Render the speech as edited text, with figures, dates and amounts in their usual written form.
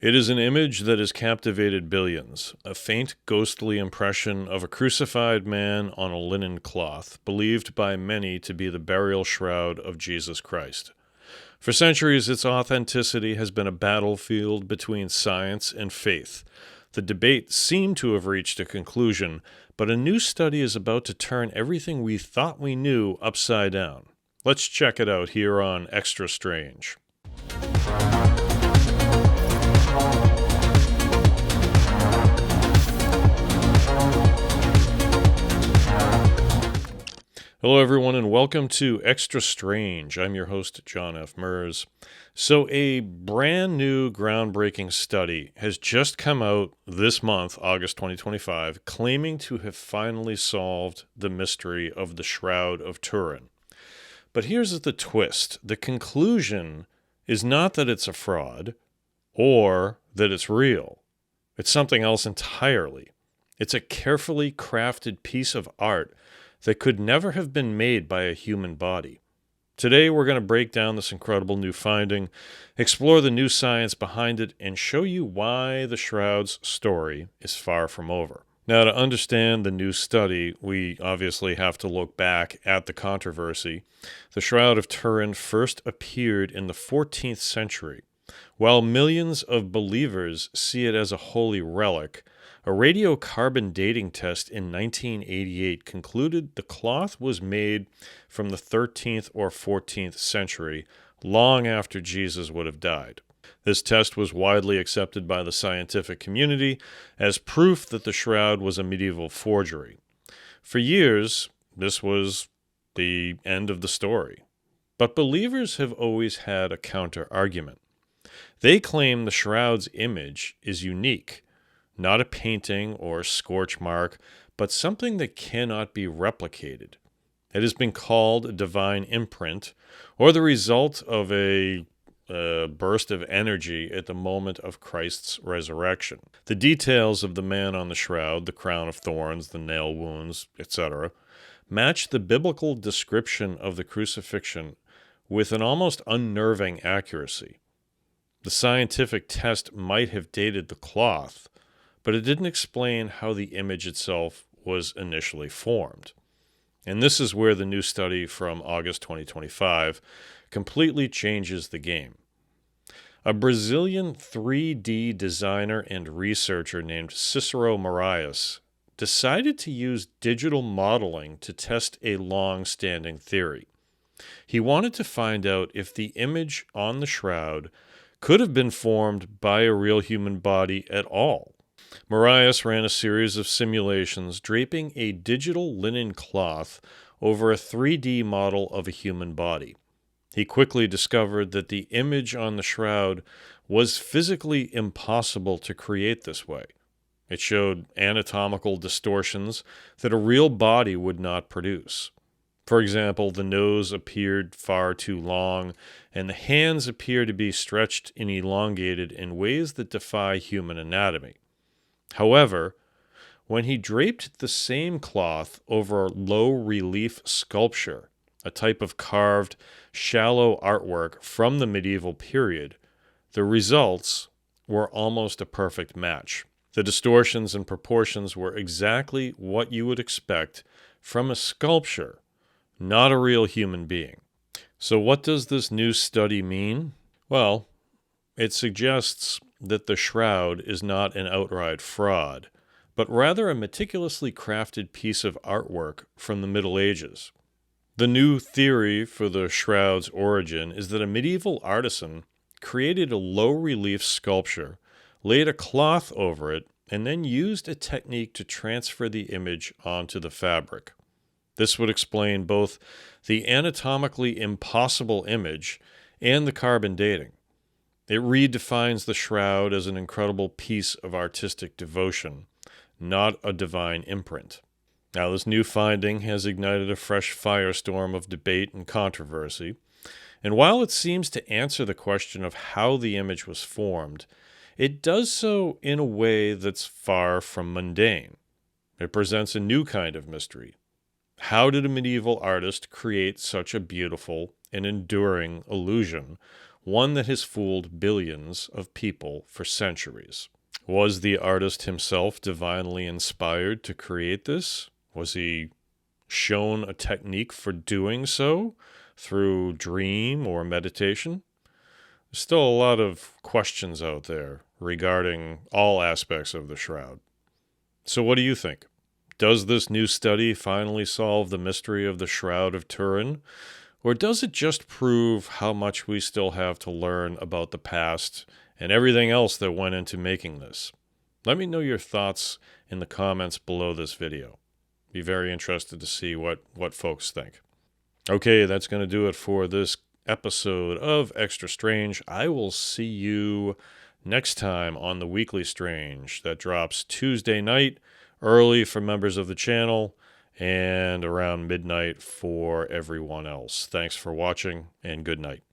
It is an image that has captivated billions, a faint, ghostly impression of a crucified man on a linen cloth, believed by many to be the burial shroud of Jesus Christ. For centuries, its authenticity has been a battlefield between science and faith. The debate seemed to have reached a conclusion, but a new study is about to turn everything we thought we knew upside down. Let's check it out here on Extra Strange. Hello, everyone, and welcome to Extra Strange. I'm your host, John F. Mers. So a brand new groundbreaking study has just come out this month, August 2025, claiming to have finally solved the mystery of the Shroud of Turin. But here's the twist. The conclusion is not that it's a fraud or that it's real. It's something else entirely. It's a carefully crafted piece of art that could never have been made by a human body. Today, we're going to break down this incredible new finding, explore the new science behind it, and show you why the Shroud's story is far from over. Now, to understand the new study, we obviously have to look back at the controversy. The Shroud of Turin first appeared in the 14th century. While millions of believers see it as a holy relic, a radiocarbon dating test in 1988 concluded the cloth was made from the 13th or 14th century, long after Jesus would have died. This test was widely accepted by the scientific community as proof that the shroud was a medieval forgery. For years, this was the end of the story. But believers have always had a counter-argument. They claim the shroud's image is unique, not a painting or scorch mark, but something that cannot be replicated. It has been called a divine imprint, or the result of a burst of energy at the moment of Christ's resurrection. The details of the man on the shroud, the crown of thorns, the nail wounds, etc., match the biblical description of the crucifixion with an almost unnerving accuracy. The scientific test might have dated the cloth, but it didn't explain how the image itself was initially formed. And this is where the new study from August 2025 completely changes the game. A Brazilian 3D designer and researcher named Cicero Moraes decided to use digital modeling to test a long-standing theory. He wanted to find out if the image on the shroud could have been formed by a real human body at all. Moraes ran a series of simulations draping a digital linen cloth over a 3D model of a human body. He quickly discovered that the image on the shroud was physically impossible to create this way. It showed anatomical distortions that a real body would not produce. For example, the nose appeared far too long, and the hands appear to be stretched and elongated in ways that defy human anatomy. However, when he draped the same cloth over low-relief sculpture, a type of carved, shallow artwork from the medieval period, the results were almost a perfect match. The distortions and proportions were exactly what you would expect from a sculpture, not a real human being. So what does this new study mean? Well, it suggests that the shroud is not an outright fraud, but rather a meticulously crafted piece of artwork from the Middle Ages. The new theory for the shroud's origin is that a medieval artisan created a low-relief sculpture, laid a cloth over it, and then used a technique to transfer the image onto the fabric. This would explain both the anatomically impossible image and the carbon dating. It redefines the shroud as an incredible piece of artistic devotion, not a divine imprint. Now, this new finding has ignited a fresh firestorm of debate and controversy, and while it seems to answer the question of how the image was formed, it does so in a way that's far from mundane. It presents a new kind of mystery. How did a medieval artist create such a beautiful and enduring illusion one that has fooled billions of people for centuries. Was the artist himself divinely inspired to create this? Was he shown a technique for doing so through dream or meditation? There's still a lot of questions out there regarding all aspects of the shroud. So what do you think? Does this new study finally solve the mystery of the Shroud of Turin? Or does it just prove how much we still have to learn about the past and everything else that went into making this? Let me know your thoughts in the comments below this video. Be very interested to see what folks think. Okay, that's going to do it for this episode of Extra Strange. I will see you next time on the Weekly Strange that drops Tuesday night, early for members of the channel, and around midnight for everyone else. Thanks for watching, and good night.